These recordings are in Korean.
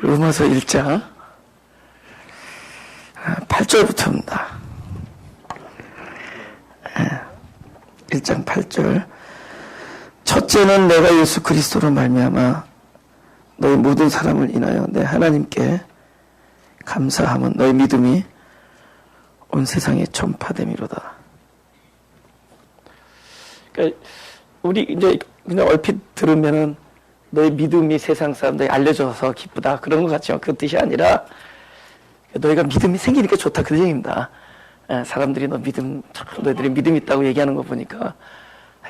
로마서 1장 8절부터입니다. 1장 8절. 첫째는 내가 예수 그리스도로 말미암아 너희 모든 사람을 인하여 내 하나님께 감사함은 너희 믿음이 온 세상에 전파됨이로다. 그러니까 우리 이제 그냥 얼핏 들으면은 너희 믿음이 세상 사람들이 알려져서 기쁘다 그런 것 같지만 그 뜻이 아니라 너희가 믿음이 생기니까 좋다 그 얘기입니다. 사람들이 너희들이 믿음 있다고 얘기하는 거 보니까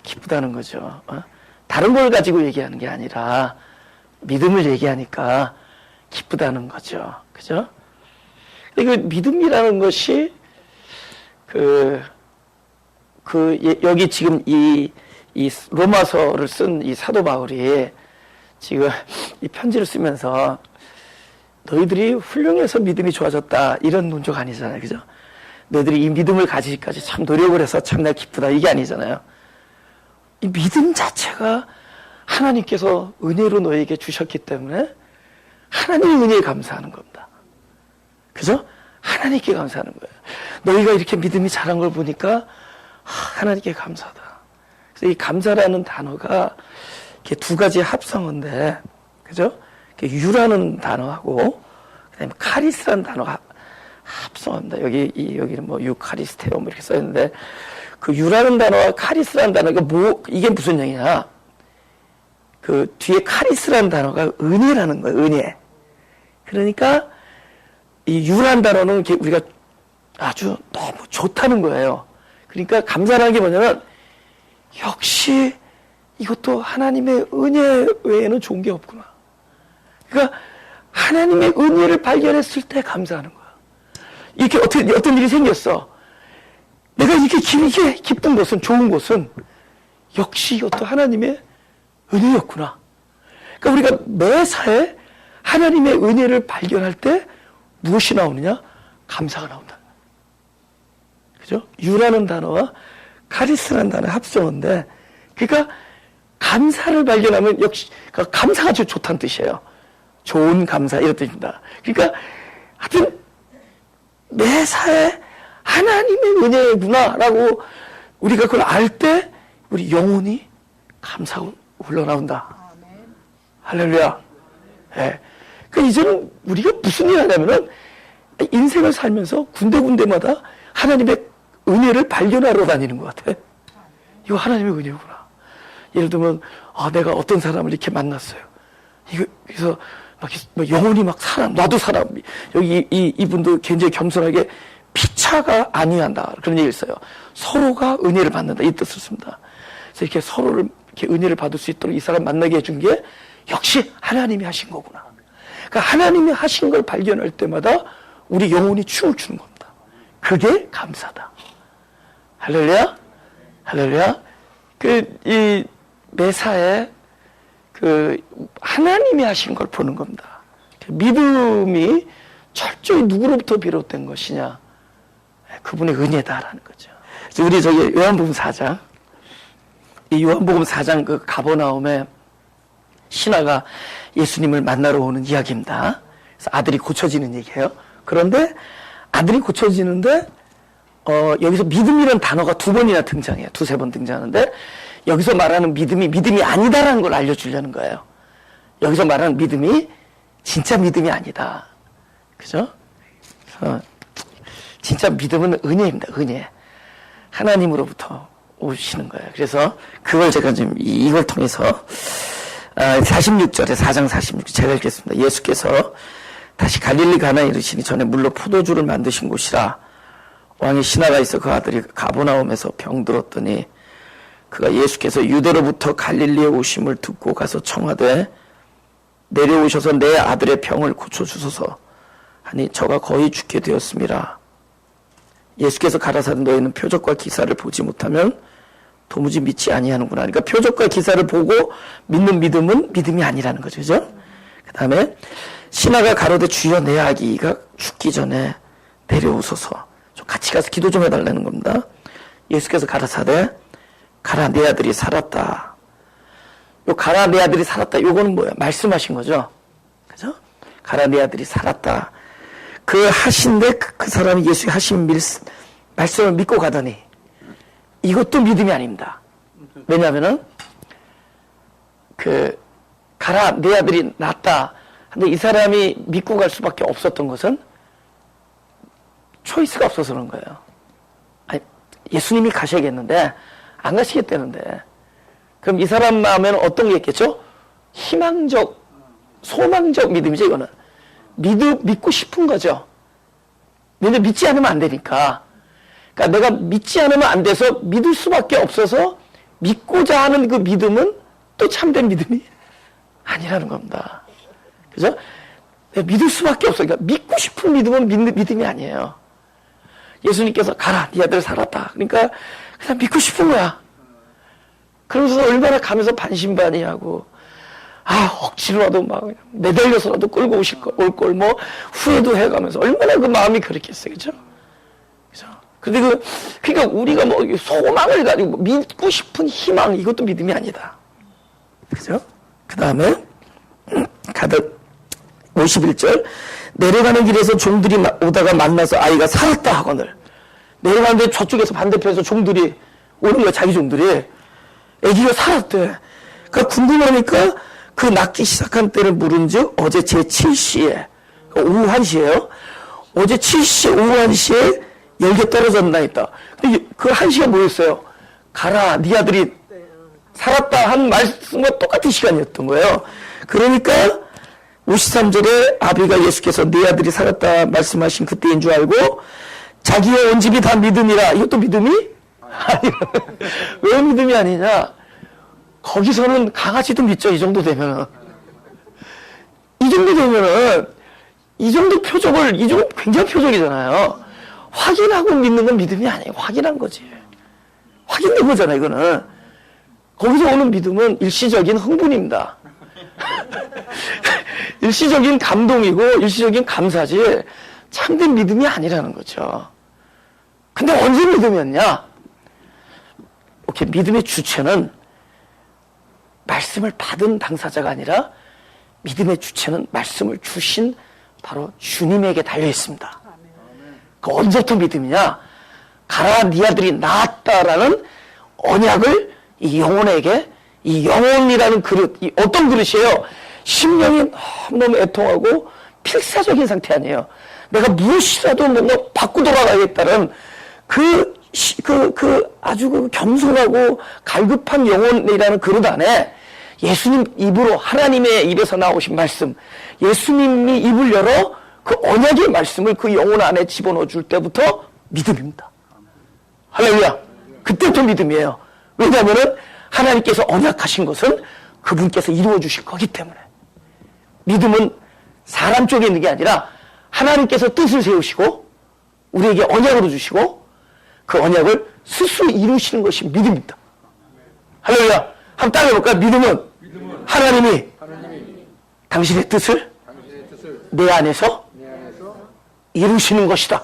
기쁘다는 거죠. 다른 걸 가지고 얘기하는 게 아니라 믿음을 얘기하니까 기쁘다는 거죠. 그죠? 그 믿음이라는 것이 여기 지금 이 로마서를 쓴 이 사도 바울이 지금 이 편지를 쓰면서 너희들이 훌륭해서 믿음이 좋아졌다 이런 논조가 아니잖아요. 그죠? 너희들이 이 믿음을 가지기까지 참 노력을 해서 참나 기쁘다 이게 아니잖아요. 이 믿음 자체가 하나님께서 은혜로 너에게 주셨기 때문에 하나님의 은혜에 감사하는 겁니다. 그죠? 하나님께 감사하는 거예요. 너희가 이렇게 믿음이 자란 걸 보니까 하나님께 감사하다. 그래서 이 감사라는 단어가 이렇게 두 가지 합성어인데, 그죠? 유라는 단어하고 그다음에 카리스라는 단어가 합성어입니다. 여기는 뭐 유카리스테오 이렇게 써 있는데 그 유라는 단어와 카리스라는 단어가 이게 무슨 얘기냐? 그 뒤에 카리스라는 단어가 은혜라는 거예요. 은혜. 그러니까 이 유라는 단어는 우리가 아주 너무 좋다는 거예요. 그러니까 감사라는 게 뭐냐면 역시 이것도 하나님의 은혜 외에는 좋은 게 없구나. 그러니까 하나님의 은혜를 발견했을 때 감사하는 거야. 이렇게 어떤 일이 생겼어. 내가 이렇게 기쁜 것은, 좋은 것은 역시 이것도 하나님의 은혜였구나. 그러니까 우리가 매사에 하나님의 은혜를 발견할 때 무엇이 나오느냐? 감사가 나온다. 그죠? 유라는 단어와 카리스라는 단어의 합성어인데, 그러니까 감사를 발견하면 역시 감사가 아주 좋다는 뜻이에요. 좋은 감사 이런 뜻입니다. 그러니까 하여튼 매사에 하나님의 은혜구나라고 우리가 그걸 알 때 우리 영혼이 감사가 흘러나온다. 할렐루야. 예. 그러니까 이제는 우리가 무슨 일을 하냐면은 인생을 살면서 군데군데마다 하나님의 은혜를 발견하러 다니는 것 같아. 이거 하나님의 은혜구나. 예를 들면 내가 어떤 사람을 이렇게 만났어요. 그래서 막 영혼이 막 나도 사람. 여기 이분도 굉장히 겸손하게 피차가 아니한다 그런 얘기를 써요. 서로가 은혜를 받는다 이 뜻을 씁니다. 그래서 이렇게 서로를 이렇게 은혜를 받을 수 있도록 이 사람 만나게 해준 게 역시 하나님이 하신 거구나. 그러니까 하나님이 하신 걸 발견할 때마다 우리 영혼이 춤을 추는 겁니다. 그게 감사다. 할렐루야, 할렐루야. 이 매사에 하나님이 하신 걸 보는 겁니다. 믿음이 철저히 누구로부터 비롯된 것이냐? 그분의 은혜다라는 거죠. 그래서 우리 요한복음 4장, 이 요한복음 4장 가버나움에 신하가 예수님을 만나러 오는 이야기입니다. 그래서 아들이 고쳐지는 얘기예요. 그런데 아들이 고쳐지는데 여기서 믿음이라는 단어가 두 번이나 등장해요. 두세 번 등장하는데 여기서 말하는 믿음이 아니다라는 걸 알려주려는 거예요. 여기서 말하는 믿음이 진짜 믿음이 아니다. 그죠? 진짜 믿음은 은혜입니다. 은혜. 하나님으로부터 오시는 거예요. 그래서 그걸 제가 지금 이걸 통해서 46절에 4장 46절 제가 읽겠습니다. 예수께서 다시 갈릴리 가나에 이르시니 전에 물로 포도주를 만드신 곳이라 왕의 신하가 있어 그 아들이 가버나움에서 병들었더니 그가 예수께서 유대로부터 갈릴리에 오심을 듣고 가서 청하되 내려오셔서 내 아들의 병을 고쳐주소서 하니 저가 거의 죽게 되었음이라. 예수께서 가라사대 너희는 표적과 기사를 보지 못하면 도무지 믿지 아니하는구나. 그러니까 표적과 기사를 보고 믿는 믿음은 믿음이 아니라는 거죠. 그죠? 그 다음에 신하가 가로되 주여 내 아기가 죽기 전에 내려오소서. 좀 같이 가서 기도 좀 해달라는 겁니다. 예수께서 가라사대 가라 내 아들이 살았다. 요 가라 내 아들이 살았다. 요거는 뭐야? 말씀하신 거죠. 그죠? 가라 네 아들이 살았다. 그 하신데 그 사람이 예수의 하신 말씀을 믿고 가더니 이것도 믿음이 아닙니다. 왜냐하면은 가라 네 아들이 낫다. 근데 이 사람이 믿고 갈 수밖에 없었던 것은 초이스가 없어서 그런 거예요. 아니, 예수님이 가셔야겠는데 안 가시겠다는데 그럼 이 사람 마음에는 어떤 게 있겠죠? 희망적, 소망적 믿음이죠. 이거는 믿고 싶은 거죠. 근데 믿지 않으면 안 되니까. 그러니까 내가 믿지 않으면 안 돼서 믿을 수밖에 없어서 믿고자 하는 그 믿음은 또 참된 믿음이 아니라는 겁니다. 그죠? 내가 믿을 수밖에 없어. 그러니까 믿고 싶은 믿음은 믿음이 아니에요. 예수님께서 가라, 네 아들 살았다. 그러니까 그냥 믿고 싶은 거야. 그러면서 얼마나 가면서 반신반의하고, 억지로라도 막 매달려서라도 끌고 올 걸 뭐 후회도 해가면서 얼마나 그 마음이 그렇겠어요. 그죠? 그죠? 근데 그러니까 우리가 뭐 소망을 가지고 믿고 싶은 희망, 이것도 믿음이 아니다. 그죠? 그 다음에, 가득 51절. 내려가는 길에서 종들이 오다가 만나서 아이가 살았다 하거늘. 내려가는데 저쪽에서 반대편에서 종들이 오는 거야, 자기 종들이. 애기가 살았대. 그러니까 궁금하니까 그 낳기 시작한 때를 물은즉 어제 제7시에, 오후 1시에요. 어제 7시 오후 1시에 열개 떨어졌나 했다. 근데 그 1시가 뭐였어요? 가라, 네 아들이 살았다 한 말씀과 똑같은 시간이었던 거예요. 그러니까 53절에 아비가 예수께서 네 아들이 살았다 말씀하신 그때인 줄 알고 자기의 온 집이 다 믿음이라. 이것도 믿음이? 아니, 왜 믿음이 아니냐? 거기서는 강아지도 믿죠. 이 정도 되면은. 이 정도 되면은 이 정도 표적을, 이 정도 굉장히 표적이잖아요. 확인하고 믿는 건 믿음이 아니에요. 확인한 거지. 확인된 거잖아, 이거는. 거기서 오는 믿음은 일시적인 흥분입니다. 일시적인 감동이고 일시적인 감사지 참된 믿음이 아니라는 거죠. 근데 언제 믿음이었냐? 오케이, 믿음의 주체는 말씀을 받은 당사자가 아니라 믿음의 주체는 말씀을 주신 바로 주님에게 달려 있습니다. 그 언제부터 믿음이냐? 가라 네 아들이 나았다라는 언약을 이 영혼에게, 이 영혼이라는 그릇, 이 어떤 그릇이에요? 심령이 너무너무 애통하고 필사적인 상태 아니에요. 내가 무엇이라도 뭔가 받고 돌아가겠다는 아주 그 겸손하고 갈급한 영혼이라는 그릇 안에 예수님 입으로, 하나님의 입에서 나오신 말씀, 예수님이 입을 열어 그 언약의 말씀을 그 영혼 안에 집어넣어 줄 때부터 믿음입니다. 할렐루야. 그때부터 믿음이에요. 왜냐하면은 하나님께서 언약하신 것은 그분께서 이루어 주실 거기 때문에. 믿음은 사람 쪽에 있는 게 아니라 하나님께서 뜻을 세우시고 우리에게 언약으로 주시고 그 언약을 스스로 이루시는 것이 믿음입니다. 할렐루야. 한번 따라해볼까요? 믿음은 하나님이 당신의 뜻을 내 안에서 이루시는 것이다.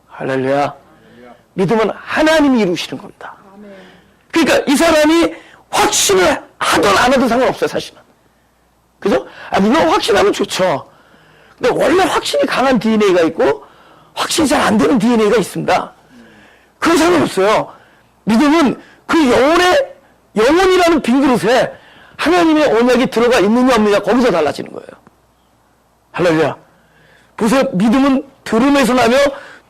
할렐루야. 믿음은 하나님이 이루시는 겁니다. 그러니까 이 사람이 확신을 하든 안 하든 상관없어요, 사실은. 그죠? 물론 확신하면 좋죠. 근데 원래 확신이 강한 DNA가 있고 확신이 잘 안 되는 DNA가 있습니다. 그건 상관없어요. 믿음은 그 영혼이라는 빈 그릇에 하나님의 언약이 들어가 있느냐 없느냐 거기서 달라지는 거예요. 할렐루야. 보세요. 믿음은 들음에서 나며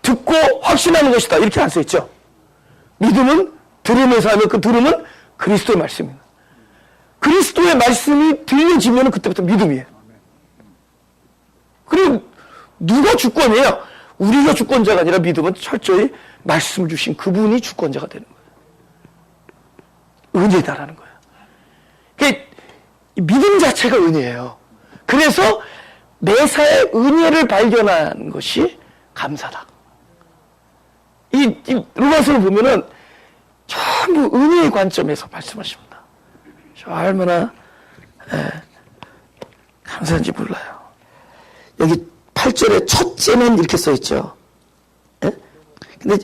듣고 확신하는 것이다. 이렇게 안 써있죠. 믿음은 들음에서 하며 그 들음은 그리스도의 말씀입니다. 그리스도의 말씀이 들려지면 그때부터 믿음이에요. 그리고 누가 주권이에요? 우리가 주권자가 아니라 믿음은 철저히 말씀을 주신 그분이 주권자가 되는 거예요. 은혜다라는 거예요. 그러니까 믿음 자체가 은혜예요. 그래서 매사에 은혜를 발견한 것이 감사다. 이 로마서를 보면은 전부 은혜의 관점에서 말씀하십니다. 얼마나 감사한지 몰라요. 여기 8절에 첫째는 이렇게 써있죠. 예? 근데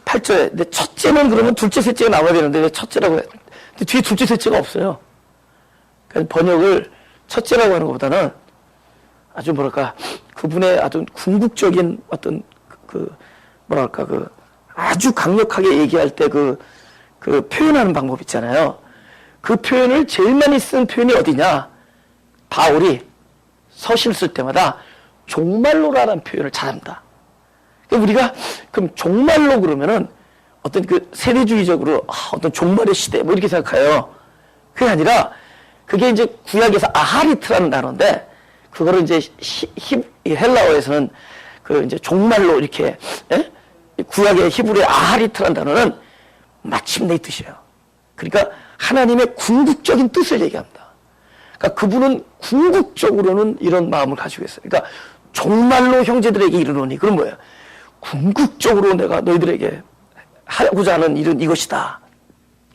8절에 근데 첫째는 그러면 둘째 셋째가 나와야 되는데 왜 첫째라고 해요? 근데 뒤에 둘째 셋째가 없어요. 그러니까 번역을 첫째라고 하는 것보다는 아주 뭐랄까 그분의 아주 궁극적인 어떤 뭐랄까 아주 강력하게 얘기할 때 그 표현하는 방법 있잖아요. 그 표현을 제일 많이 쓴 표현이 어디냐? 바울이 서실 쓸 때마다 종말로라는 표현을 잘합니다. 우리가 그럼 종말로 그러면은 어떤 그 세대주의적으로 어떤 종말의 시대 뭐 이렇게 생각해요. 그게 아니라 그게 이제 구약에서 아하리트라는 단어인데 그거를 이제 헬라어에서는 그 이제 종말로 이렇게 구약의 히브리의 아하리트라는 단어는 마침내 이 뜻이에요. 그러니까 하나님의 궁극적인 뜻을 얘기합니다. 그러니까 그분은 궁극적으로는 이런 마음을 가지고 있어요. 그러니까 종말로 형제들에게 이르노니 그건 뭐예요? 궁극적으로 내가 너희들에게 하고자 하는 일은 이것이다.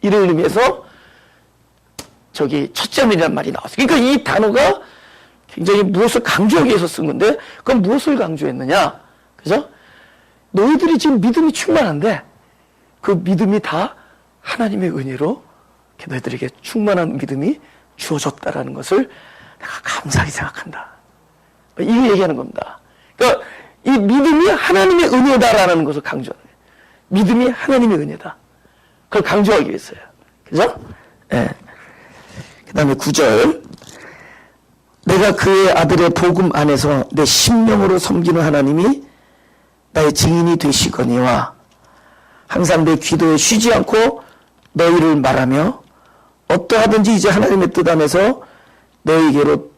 이런 의미에서 저기 첫째면이라는 말이 나왔어요. 그러니까 이 단어가 굉장히 무엇을 강조하기 위해서 쓴 건데 그럼 무엇을 강조했느냐? 그죠? 너희들이 지금 믿음이 충만한데 그 믿음이 다 하나님의 은혜로 너희들에게 충만한 믿음이 주어졌다라는 것을 내가 감사하게 생각한다. 이거 얘기하는 겁니다. 그러니까 이 믿음이 하나님의 은혜다라는 것을 강조하는 거예요. 믿음이 하나님의 은혜다. 그걸 강조하기 위해서요. 그죠? 예. 그 다음에 9절. 내가 그의 아들의 복음 안에서 내 심령으로 섬기는 하나님이 나의 증인이 되시거니와 항상 내 기도에 쉬지 않고 너희를 말하며 어떠하든지 이제 하나님의 뜻 안에서 너희에게로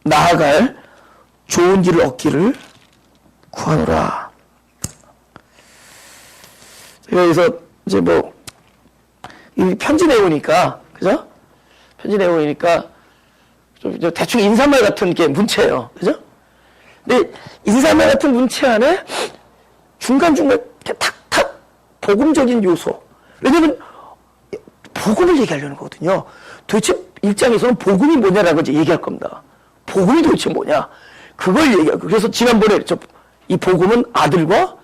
나아갈 좋은 길을 얻기를 구하노라. 여기서 이제 뭐 이 편지 내용이니까 그죠? 편지 내용이니까 좀 대충 인사말 같은 게 문체예요. 그죠? 근데 인사말 같은 문체 안에 중간중간 탁탁 복음적인 요소. 왜냐면 복음을 얘기하려는 거거든요. 도대체 일장에서는 복음이 뭐냐라고 이제 얘기할 겁니다. 복음이 도대체 뭐냐? 그걸 얘기하고. 그래서 지난번에 이 복음은 아들과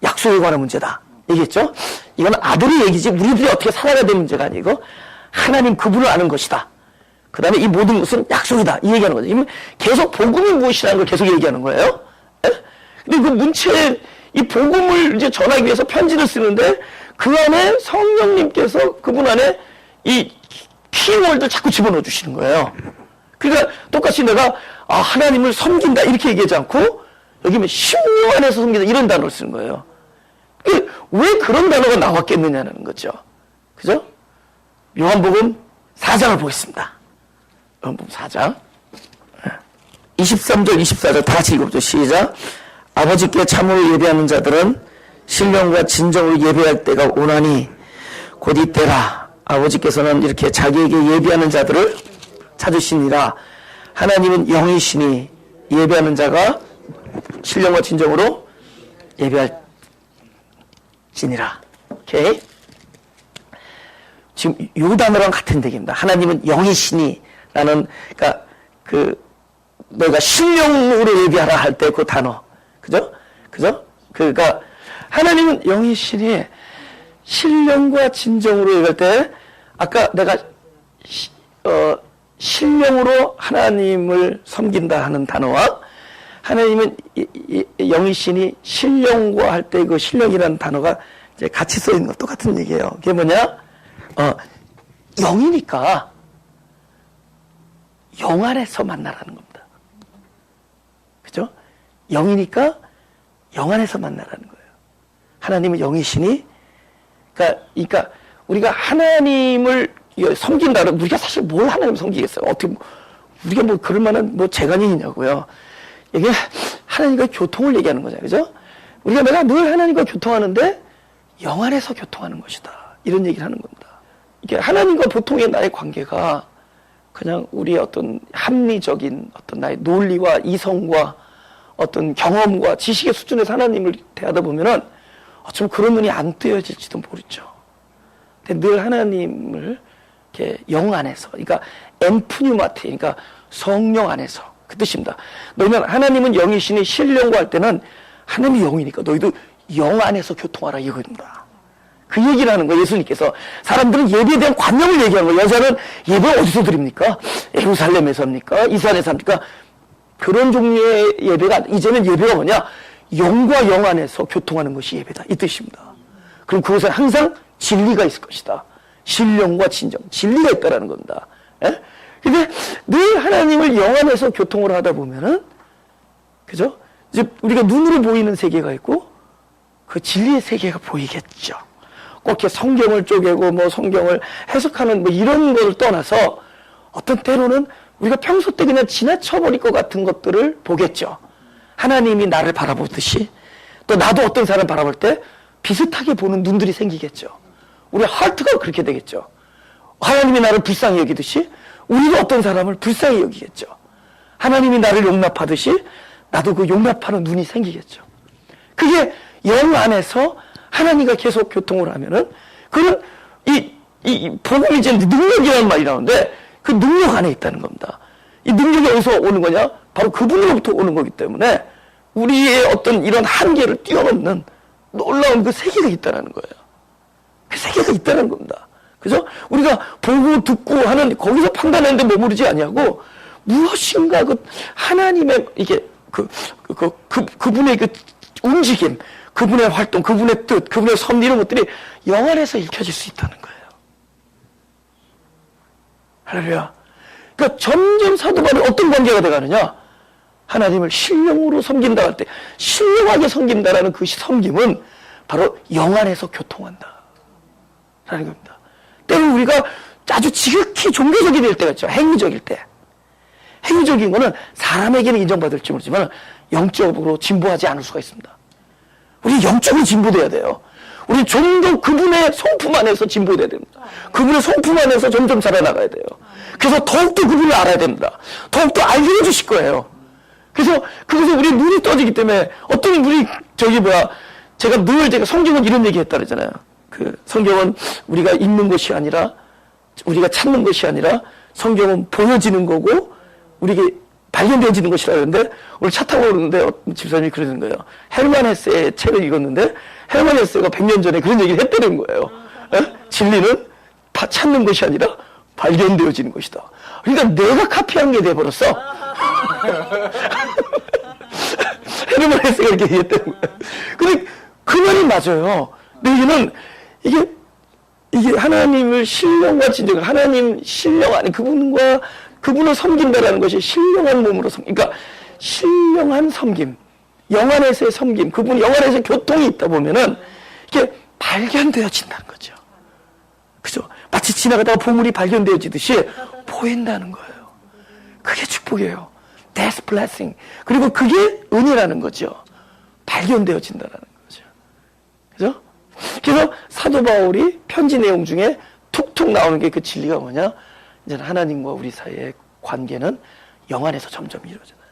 약속에 관한 문제다. 얘기했죠? 이건 아들의 얘기지 우리들이 어떻게 살아가야 되는 문제가 아니고 하나님 그분을 아는 것이다. 그 다음에 이 모든 것은 약속이다. 이 얘기하는 거죠. 계속 복음이 무엇이라는 걸 계속 얘기하는 거예요. 에? 근데 그 문체에 이 복음을 이제 전하기 위해서 편지를 쓰는데 그 안에 성령님께서 그분 안에 이 키워드를 자꾸 집어넣어 주시는 거예요. 그러니까 똑같이 내가 하나님을 섬긴다 이렇게 얘기하지 않고 여기 뭐 심령 안에서 섬긴다 이런 단어를 쓰는 거예요. 왜 그런 단어가 나왔겠느냐는 거죠. 그죠? 요한복음 4장을 보겠습니다. 요한복음 4장 23절 24절 다 같이 읽어보죠. 시작. 아버지께 참으로 예배하는 자들은 신령과 진정으로 예배할 때가 오나니 곧 이때라. 아버지께서는 이렇게 자기에게 예배하는 자들을 찾으시니라. 하나님은 영이시니 예배하는 자가 신령과 진정으로 예배할지니라. 오케이? 지금 요 단어랑 같은 얘기입니다. 하나님은 영이시니 라는 그러니까 너희가 신령으로 예배하라 할 때 그 단어. 그죠? 그죠? 그러니까 하나님은 영이시니 신령과 진정으로 얘기할 때 아까 내가 신령으로 하나님을 섬긴다 하는 단어와 하나님은 영이시니 신령과 할 때 그 신령이라는 단어가 이제 같이 써 있는 것 똑같은 얘기예요. 그게 뭐냐? 영이니까 영 안에서 만나라는 겁니다. 그죠? 영이니까 영 안에서 만나라는 거예요. 하나님은 영이시니, 그러니까 우리가 하나님을 섬긴다 그러면 우리가 사실 뭘 하나님을 섬기겠어요? 어떻게 우리가 뭐 그럴 만한 뭐 재간이 있냐고요. 이게 하나님과 교통을 얘기하는 거잖아요. 그죠? 내가 늘 하나님과 교통하는데 영 안에서 교통하는 것이다. 이런 얘기를 하는 겁니다. 이게 하나님과 보통의 나의 관계가 그냥 우리의 어떤 합리적인 어떤 나의 논리와 이성과 어떤 경험과 지식의 수준에서 하나님을 대하다 보면은 어쩌면 그런 눈이 안 뜨여질지도 모르죠. 근데 늘 하나님을 이렇게 영 안에서, 그러니까 엠프뉴마테, 그러니까 성령 안에서 그 뜻입니다. 너희는 하나님은 영이시니 신령과 할 때는 하나님이 영이니까 너희도 영 안에서 교통하라 이겁니다. 그 얘기를 하는 거예요. 예수님께서. 사람들은 예배에 대한 관념을 얘기하는 거예요. 여자는 예배 어디서 드립니까? 예루살렘에서 합니까? 이스라엘에서 합니까? 그런 종류의 예배가, 이제는 예배가 뭐냐? 영과 영 안에서 교통하는 것이 예배다. 이 뜻입니다. 그럼 그것은 항상 진리가 있을 것이다. 신령과 진정, 진리가 있다라는 겁니다. 예? 근데 늘 하나님을 영 안에서 교통을 하다 보면은, 그죠? 이제 우리가 눈으로 보이는 세계가 있고, 그 진리의 세계가 보이겠죠. 꼭 이렇게 성경을 쪼개고, 뭐 성경을 해석하는 뭐 이런 걸 떠나서, 어떤 때로는 우리가 평소 때 그냥 지나쳐버릴 것 같은 것들을 보겠죠. 하나님이 나를 바라보듯이, 또 나도 어떤 사람 바라볼 때 비슷하게 보는 눈들이 생기겠죠. 우리 하트가 그렇게 되겠죠. 하나님이 나를 불쌍히 여기듯이 우리도 어떤 사람을 불쌍히 여기겠죠. 하나님이 나를 용납하듯이 나도 그 용납하는 눈이 생기겠죠. 그게 영 안에서 하나님과 계속 교통을 하면은, 그는 이 복음이 이제 능력이라는 말이 나오는데, 그 능력 안에 있다는 겁니다. 이 능력이 어디서 오는 거냐? 바로 그분으로부터 오는 거기 때문에 우리의 어떤 이런 한계를 뛰어넘는 놀라운 그 세계가 있다는 거예요. 그 세계가 있다는 겁니다. 그죠? 우리가 보고 듣고 하는 거기서 판단하는데 머무르지 아니하고, 무엇인가 그 하나님의 이게 그분의 그 움직임, 그분의 활동, 그분의 뜻, 그분의 섭리, 이런 것들이 영 안에서 읽혀질 수 있다는 거예요. 할렐루야. 그러니까 점점 사도 바울이 어떤 관계가 돼가느냐? 하나님을 신령으로 섬긴다 할 때, 신령하게 섬긴다라는 그 섬김은 바로 영 안에서 교통한다 라는 겁니다. 때로 우리가 아주 지극히 종교적이 될 때가 있죠. 행위적일 때. 행위적인 거는 사람에게는 인정받을지 모르지만 영적으로 진보하지 않을 수가 있습니다. 우리 영적으로 진보돼야 돼요. 우리 좀 더 그분의 성품 안에서 진보돼야 됩니다. 그분의 성품 안에서 점점 살아나가야 돼요. 그래서 더욱더 그분을 알아야 됩니다. 더욱더 알게 해주실 거예요. 그래서 그것에 우리 눈이 떠지기 때문에, 어떤 분이 제가 늘 성경은 이런 얘기 했다 그러잖아요. 그 성경은 우리가 읽는 것이 아니라, 우리가 찾는 것이 아니라, 성경은 보여지는 거고 우리에게 발견되어지는 것이라 그러는데, 오늘 차 타고 오는데 집사님이 그러는 거예요. 헤르만 헤세의 책을 읽었는데, 헤르만 헤세가 100년 전에 그런 얘기를 했다는 거예요. 진리는 찾는 것이 아니라 발견되어지는 것이다. 그러니까 내가 카피한 게 돼버렸어. 헤르만 헤세가 이렇게 얘기했다는 거예요. 근데 그 말이 맞아요. 너희는 이게 하나님을 신령과 진정을, 하나님 신령 안에 그분을 섬긴다라는 것이 신령한 몸으로 그러니까 신령한 섬김, 영 안에서의 섬김, 그분 영 안에서 교통이 있다 보면은 이게 발견되어진다는 거죠. 그죠? 마치 지나가다가 보물이 발견되어지듯이 보인다는 거예요. 그게 축복이에요. That's blessing. 그리고 그게 은혜라는 거죠. 발견되어진다는 거죠. 그죠? 그래서 사도 바울이 편지 내용 중에 툭툭 나오는 게 그 진리가 뭐냐? 이제 하나님과 우리 사이의 관계는 영 안에서 점점 이루어지잖아요.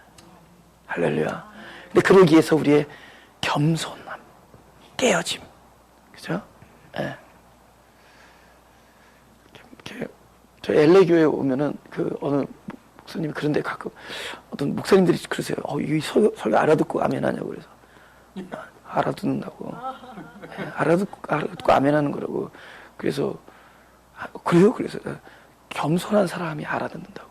할렐루야. 근데 그러기 위해서 우리의 겸손함, 깨어짐, 그죠? 예. 저 LA 교회에 오면은 어느 목사님이 그런데 가끔 어떤 목사님들이 그러세요. 이 설교 알아듣고 아멘하냐고. 그래서 알아듣는다고. 예, 알아듣고 아멘하는 거라고. 그래서 그래요? 그래서 겸손한 사람이 알아듣는다고.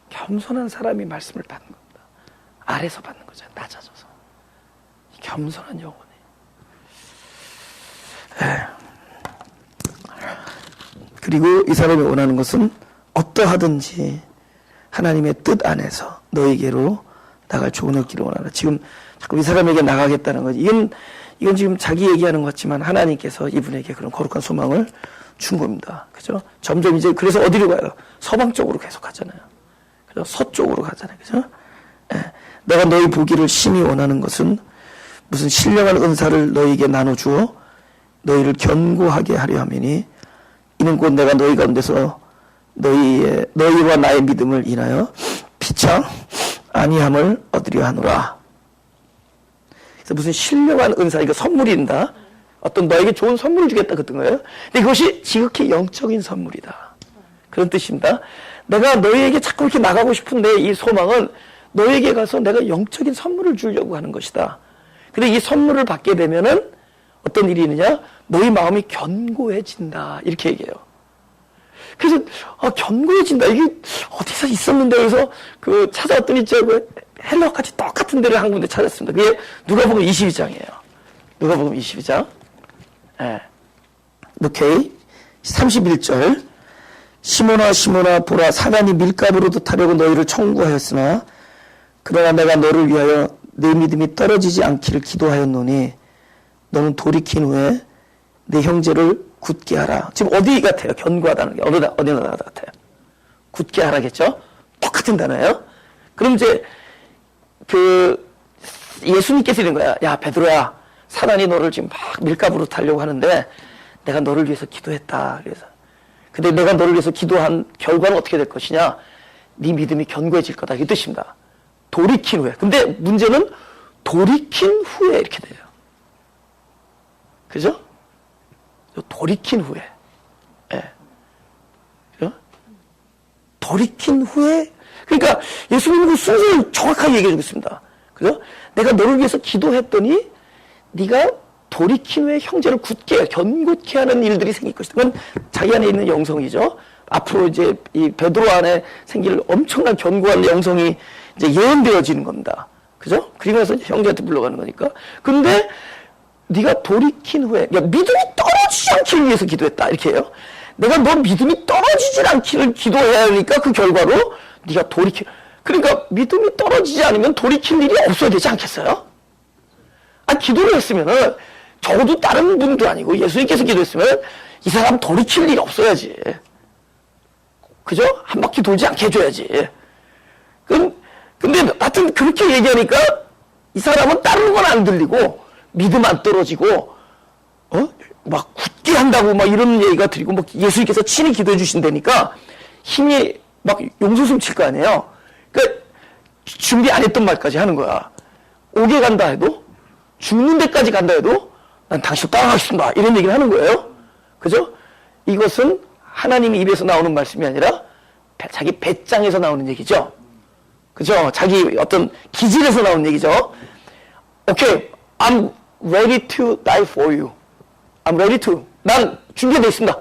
겸손한 사람이 말씀을 받는 겁니다. 아래서 받는 거죠. 낮아져서. 겸손한 영혼이. 그리고 이 사람이 원하는 것은 어떠하든지 하나님의 뜻 안에서 너에게로 나갈 조언을 기를 원하라. 지금 자꾸 이 사람에게 나가겠다는 거지. 이건 지금 자기 얘기하는 것 같지만 하나님께서 이분에게 그런 거룩한 소망을 준 겁니다. 그죠? 점점 이제 그래서 어디로 가요? 서방 쪽으로 계속 가잖아요. 그죠? 서쪽으로 가잖아요. 그죠? 예. 내가 너희 보기를 심히 원하는 것은 무슨 신령한 은사를 너희에게 나눠주어 너희를 견고하게 하려 함이니, 이는 곧 내가 너희 가운데서 너희와 나의 믿음을 인하여 피차 아니함을 얻으려 하노라. 그래서 무슨 신령한 은사, 이거 선물인다. 어떤 너에게 좋은 선물을 주겠다 그랬던 거예요. 근데 그것이 지극히 영적인 선물이다. 그런 뜻입니다. 내가 너희에게 자꾸 이렇게 나가고 싶은데 이 소망은 너에게 가서 내가 영적인 선물을 주려고 하는 것이다. 근데 이 선물을 받게 되면은 어떤 일이 있느냐? 너희 마음이 견고해진다. 이렇게 얘기해요. 그래서 견고해진다. 이게 어디서 있었는데 그래서 그 찾아왔더니 그 헬라어까지 똑같은 데를 한 군데 찾았습니다. 그게 누가복음 22장이에요. 누가복음 22장. 예. 오케이. 31절. 시몬아 시몬아 보라 사단이 밀가부로도 타려고 너희를 청구하였으나 그러나 내가 너를 위하여 내 믿음이 떨어지지 않기를 기도하였노니 너는 돌이킨 후에 내 형제를 굳게 하라. 지금 어디 같아요? 견고하다는 게 어느 나라 같아요? 굳게 하라겠죠? 똑같은 단어예요. 그럼 이제 그 예수님께서 이런 거야. 야 베드로야, 사단이 너를 지금 막 밀가부로 타려고 하는데 내가 너를 위해서 기도했다. 그래서 근데 내가 너를 위해서 기도한 결과는 어떻게 될 것이냐? 네 믿음이 견고해질 거다. 이 뜻입니다. 돌이킨 후에. 근데 문제는 돌이킨 후에 이렇게 돼요. 그죠? 돌이킨 후에. 예. 그죠? 돌이킨 후에. 그러니까 예수님은 그 순서를 정확하게 얘기해 주고 있습니다. 그죠? 내가 너를 위해서 기도했더니 네가 돌이킨 후에 형제를 굳게, 견고케 하는 일들이 생길 것이다. 그건 자기 안에 있는 영성이죠. 앞으로 이제 이 베드로 안에 생길 엄청난 견고한 영성이 이제 예언되어지는 겁니다. 그죠? 그러면서 형제한테 물러가는 거니까. 근데 네가 돌이킨 후에, 야, 믿음이 떨어지지 않기를 위해서 기도했다. 이렇게 해요. 내가 너 믿음이 떨어지질 않기를 기도해야 하니까 그 결과로 네가 그러니까 믿음이 떨어지지 않으면 돌이킬 일이 없어야 되지 않겠어요? 기도를 했으면은 적어도 다른 분도 아니고 예수님께서 기도했으면 이 사람 돌이킬 일이 없어야지. 그죠? 한 바퀴 돌지 않게 해줘야지. 근데 하여튼 그렇게 얘기하니까 이 사람은 다른 건 안 들리고 믿음 안 떨어지고 막 굳게 한다고 막 이런 얘기가 들리고 뭐 예수님께서 친히 기도해 주신다니까 힘이 막 용솟음 칠 거 아니에요. 그러니까 준비 안 했던 말까지 하는 거야. 오게 간다 해도 죽는 데까지 간다 해도 난 당신 따라가겠습니다. 이런 얘기를 하는 거예요. 그죠? 이것은 하나님의 입에서 나오는 말씀이 아니라 자기 배짱에서 나오는 얘기죠. 그죠? 자기 어떤 기질에서 나오는 얘기죠. 오케이, I'm ready to die for you. I'm ready to. 난 준비되어 있습니다.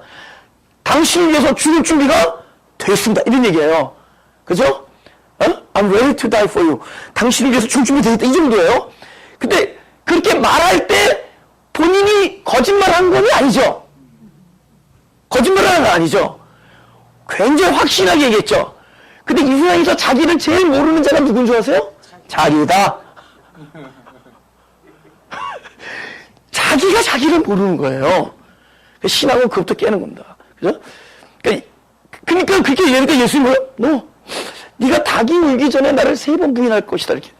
당신을 위해서 죽을 준비가 됐습니다. 이런 얘기예요. 그죠? I'm ready to die for you. 당신을 위해서 죽을 준비되어 있다. 이 정도예요. 근데 그렇게 말할 때 본인이 거짓말한 건 아니죠. 거짓말하는 건 아니죠. 굉장히 확신하게 얘기했죠. 근데 이 세상에서 자기를 제일 모르는 자가 누군 줄 아세요? 자기다. 자기가 자기를 모르는 거예요. 신앙은 그것부터 깨는 겁니다. 그죠? 그러니까 그렇게 얘기하니까 예수님은 네가 닭이 울기 전에 나를 3번 부인할 것이다. 이렇게.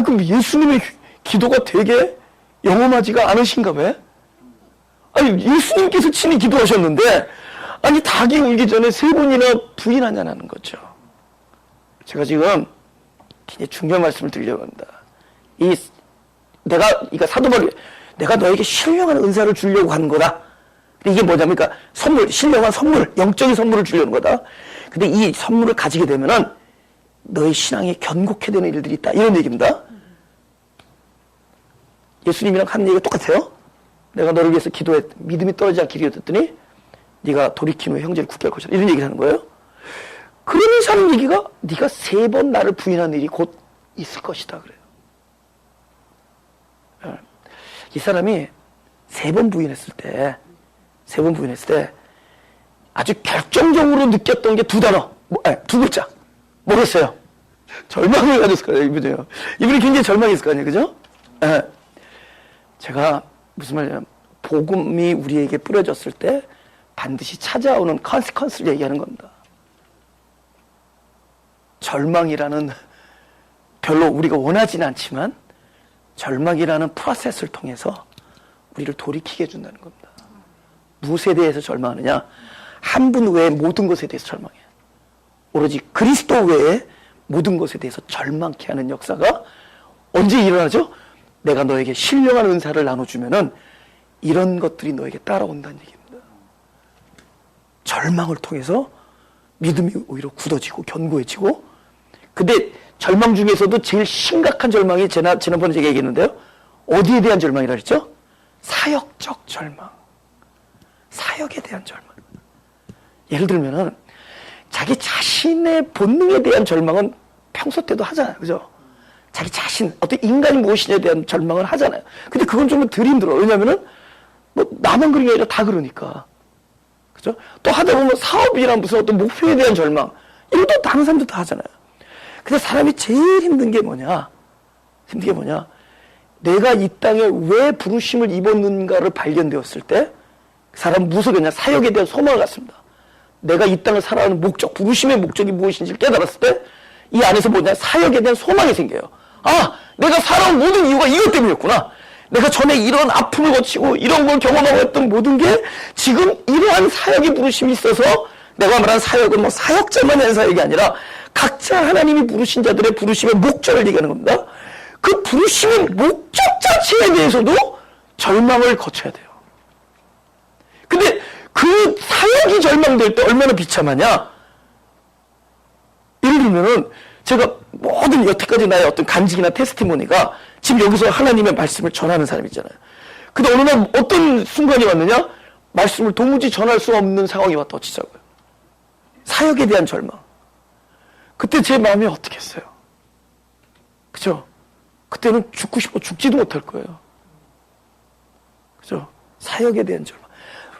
그럼 예수님의 기도가 되게 영험하지가 않으신가 봐. 예수님께서 친히 기도하셨는데 닭이 울기 전에 3번이나 부인하냐는 거죠. 제가 지금 굉장히 중요한 말씀을 드리려고 합니다. 이거 사도 바울이 내가 너에게 신령한 은사를 주려고 하는 거다. 이게 뭐냐면, 그러니까 신령한 선물, 영적인 선물을 주려는 거다. 근데 이 선물을 가지게 되면은 너의 신앙이 견고케 되는 일들이 있다. 이런 얘기입니다. 예수님이랑 하는 얘기가 똑같아요. 내가 너를 위해서 믿음이 떨어지지 않게 기도했더니 네가 돌이킨 후에 형제를 굳게 할 것이다. 이런 얘기를 하는 거예요. 그러면서 하는 얘기가 네가 3번 나를 부인하는 일이 곧 있을 것이다. 그래요. 이 사람이 3번 부인했을 때 아주 결정적으로 느꼈던 게 2단어, 2글자. 뭐겠어요? 절망을 가졌을 거예요, 이분이요. 이분이 굉장히 절망했을 거 아니에요, 그죠? 제가 무슨 말이냐면, 복음이 우리에게 뿌려졌을 때 반드시 찾아오는 컨시퀀스를 얘기하는 겁니다. 절망이라는 별로 우리가 원하지는 않지만 절망이라는 프로세스를 통해서 우리를 돌이키게 해준다는 겁니다. 무엇에 대해서 절망하느냐? 한 분 외에 모든 것에 대해서 절망해요. 오로지 그리스도 외에 모든 것에 대해서 절망케 하는 역사가 언제 일어나죠? 내가 너에게 신령한 은사를 나눠주면은 이런 것들이 너에게 따라온다는 얘기입니다. 절망을 통해서 믿음이 오히려 굳어지고 견고해지고, 근데 절망 중에서도 제일 심각한 절망이 지난번에 제가 얘기했는데요. 어디에 대한 절망이라 그랬죠? 사역적 절망. 사역에 대한 절망. 예를 들면은 자기 자신의 본능에 대한 절망은 평소 때도 하잖아요. 그죠? 자기 자신, 어떤 인간이 무엇이냐에 대한 절망을 하잖아요. 근데 그건 좀 덜 힘들어. 왜냐면은 뭐 나만 그런 게 아니라 다 그러니까. 그죠? 또 하다 보면 사업이나 무슨 어떤 목표에 대한 절망, 이런 것도 다른 사람도 다 하잖아요. 근데 사람이 제일 힘든 게 뭐냐? 힘든 게 뭐냐? 내가 이 땅에 왜 부르심을 입었는가를 발견되었을 때 사람은 무엇을 그냥 사역에 대한 소망을 갖습니다. 내가 이 땅을 살아가는 목적, 부르심의 목적이 무엇인지를 깨달았을 때 이 안에서 뭐냐? 사역에 대한 소망이 생겨요. 아, 내가 살아온 모든 이유가 이것 때문이었구나. 내가 전에 이런 아픔을 거치고 이런 걸 경험하고 했던 모든 게 지금 이러한 사역의 부르심이 있어서 내가 말한 사역은 뭐 사역자만 하는 사역이 아니라 각자 하나님이 부르신 자들의 부르심의 목적을 얘기하는 겁니다. 그 부르심의 목적 자체에 대해서도 절망을 거쳐야 돼요. 근데 그 사역이 절망될 때 얼마나 비참하냐? 예를 들면은 제가 모든 여태까지 나의 어떤 간증이나 테스티모니가 지금 여기서 하나님의 말씀을 전하는 사람이잖아요. 근데 어느 날 어떤 순간이 왔느냐? 말씀을 도무지 전할 수 없는 상황이 왔다 어찌자고요. 사역에 대한 절망. 그때 제 마음이 어떻게 했어요? 그죠? 그때는 죽고 싶어 죽지도 못할 거예요. 그죠? 사역에 대한 절망.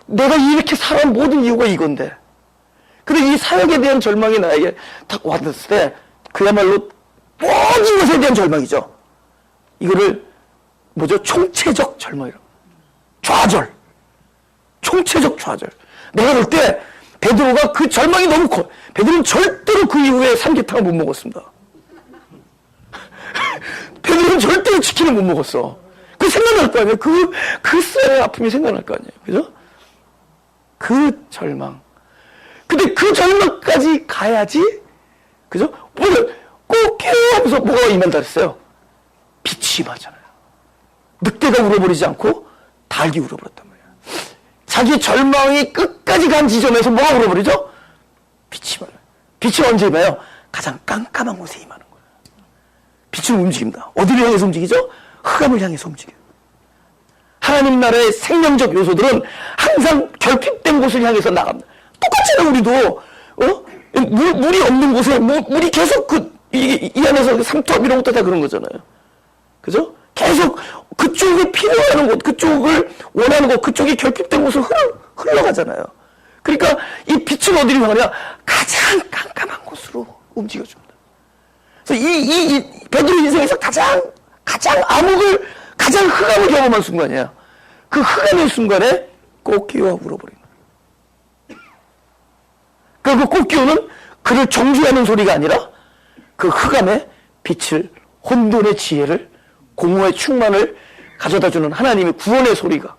내가 이렇게 살아온 모든 이유가 이건데. 근데 이 사역에 대한 절망이 나에게 딱 왔을 때 그야말로 모든 것에 대한 절망이죠. 이거를 뭐죠? 총체적 절망이라고. 좌절. 총체적 좌절. 내가 볼 때 베드로가 그 절망이 너무 커. 베드로는 절대로 그 이후에 삼계탕을 못 먹었습니다. 베드로는 절대로 치킨을 못 먹었어. 그 생각날 거 아니에요. 그 쌀의 아픔이 생각날 거 아니에요. 그죠? 그 절망. 근데 그 절망까지 가야지, 그죠? 꼭 깨우면서 뭐가 임한다 그랬어요? 빛이 임하잖아요. 늑대가 울어버리지 않고 닭이 울어버렸단 말이에요. 자기 절망이 끝까지 간 지점에서 뭐가 울어버리죠? 빛이 임하요. 빛이 언제 임해요? 가장 깜깜한 곳에 임하는 거예요. 빛은 움직입니다. 어디를 향해서 움직이죠? 흑암을 향해서 움직여요. 하나님 나라의 생명적 요소들은 항상 결핍된 곳을 향해서 나갑니다. 똑같잖아요, 우리도. 물이 없는 곳에, 물이 계속 이 안에서 삼투압 이런 것도 다 그런 거잖아요. 그죠? 계속 그쪽에 필요하는 곳, 그쪽을 원하는 곳, 그쪽이 결핍된 곳을 흘러가잖아요. 그러니까 이 빛은 어디로 향하냐? 가장 깜깜한 곳으로 움직여줍니다. 그래서 이 베드로 인생에서 가장 암흑을, 가장 흑암을 경험한 순간이에요. 그 흑암의 순간에 꽃기와 울어버린 거예요. 그 꽃기호는 그를 정죄하는 소리가 아니라 그 흑암의 빛을, 혼돈의 지혜를, 공허의 충만을 가져다주는 하나님의 구원의 소리가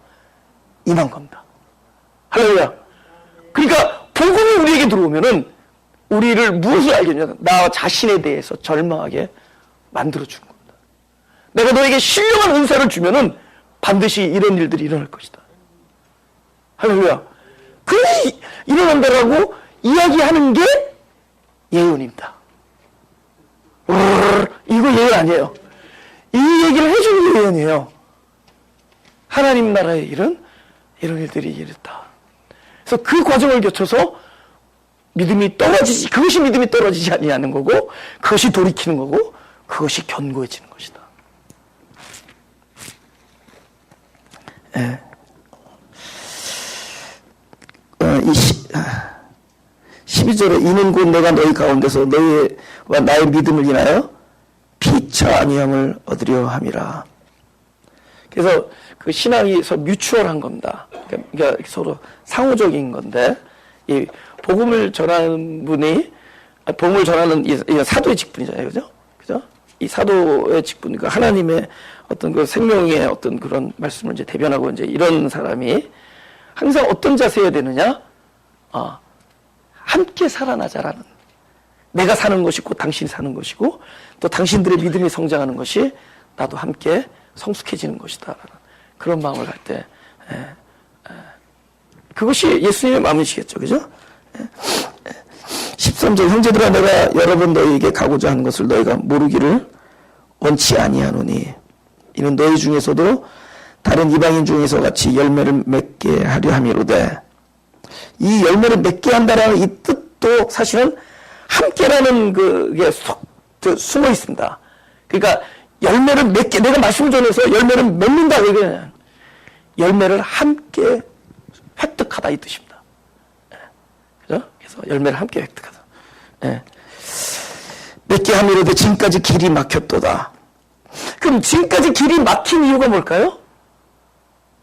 임한 겁니다. 할렐루야. 그러니까 복음이 우리에게 들어오면은 우리를 무엇을 알겠냐? 나 자신에 대해서 절망하게 만들어주는 겁니다. 내가 너에게 신령한 은사를 주면은 반드시 이런 일들이 일어날 것이다. 할렐루야. 그게 일어난다라고 이야기하는 게 예언입니다. 이거 예언 아니에요. 이 얘기를 해주는 게 예언이에요. 하나님 나라의 일은 이런 일들이 일었다. 그래서 그 과정을 거쳐서 믿음이 떨어지지, 그것이 믿음이 떨어지지 아니하는 거고, 그것이 돌이키는 거고, 그것이 견고해지는 것이다. 예. 12절에 이는 곧 내가 너희 가운데서 너희와 나의 믿음을 인하여 피차 아니함을 얻으려 함이라. 그래서 그 신앙이 서로 뮤추얼한 겁니다. 그러니까 서로 상호적인 건데, 이 복음을 전하는 분이, 복음을 전하는 이 사도의 직분이잖아요. 그죠? 그죠? 이 사도의 직분, 그러니까 하나님의 어떤 그 생명의 어떤 그런 말씀을 이제 대변하고 이제 이런 사람이 항상 어떤 자세여야 되느냐? 함께 살아나자라는. 내가 사는 것이 곧 당신이 사는 것이고, 또 당신들의 믿음이 성장하는 것이 나도 함께 성숙해지는 것이다라는 그런 마음을 할 때, 그것이 예수님의 마음이시겠죠, 그죠? 13절 형제들아 내가 여러 번 너희에게 가고자 하는 것을 너희가 모르기를 원치 아니하노니 이는 너희 중에서도 다른 이방인 중에서 같이 열매를 맺게 하려 함이로되 이 열매를 맺게 한다라는 이 뜻도 사실은 함께라는 그게 숨어 있습니다. 그러니까 열매를 맺게, 내가 말씀을 전해서 열매를 맺는다, 그게 열매를 함께 획득하다 이 뜻입니다. 그죠? 그래서 열매를 함께 획득하다. 예. 맺게 함이로되 지금까지 길이 막혔도다. 그럼 지금까지 길이 막힌 이유가 뭘까요?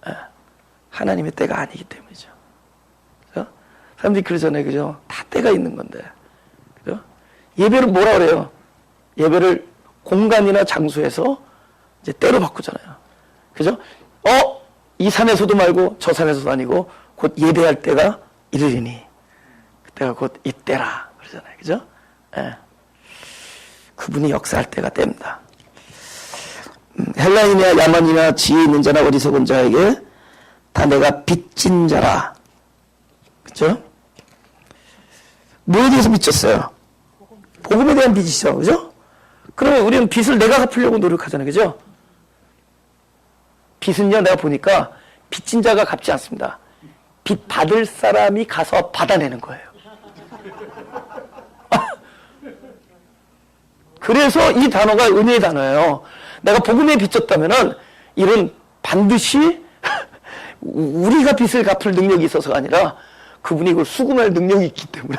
예. 하나님의 때가 아니기 때문이죠. 그죠? 사람들이 그러잖아요. 그죠? 다 때가 있는 건데. 그죠? 예배를 뭐라 그래요? 예배를 공간이나 장소에서 이제 때로 바꾸잖아요. 그죠? 이 산에서도 말고 저 산에서도 아니고 곧 예배할 때가 이르리니 그때가 곧 이때라 그러잖아요. 그죠? 예. 그분이 역사할 때가 때입니다. 헬라인이나 야만이나 지혜 있는 자나 어리석은 자에게 다 내가 빚진 자라. 그죠? 뭐에 대해서 빚졌어요? 복음에 대한 빚이죠. 그죠? 그러면 우리는 빚을 내가 갚으려고 노력하잖아요. 그죠? 빚은요, 내가 보니까 빚진 자가 갚지 않습니다. 빚 받을 사람이 가서 받아내는 거예요. 그래서 이 단어가 은혜의 단어예요. 내가 복음에 빚졌다면은 이런 반드시 우리가 빚을 갚을 능력이 있어서가 아니라 그분이 이걸 수금할 능력이 있기 때문에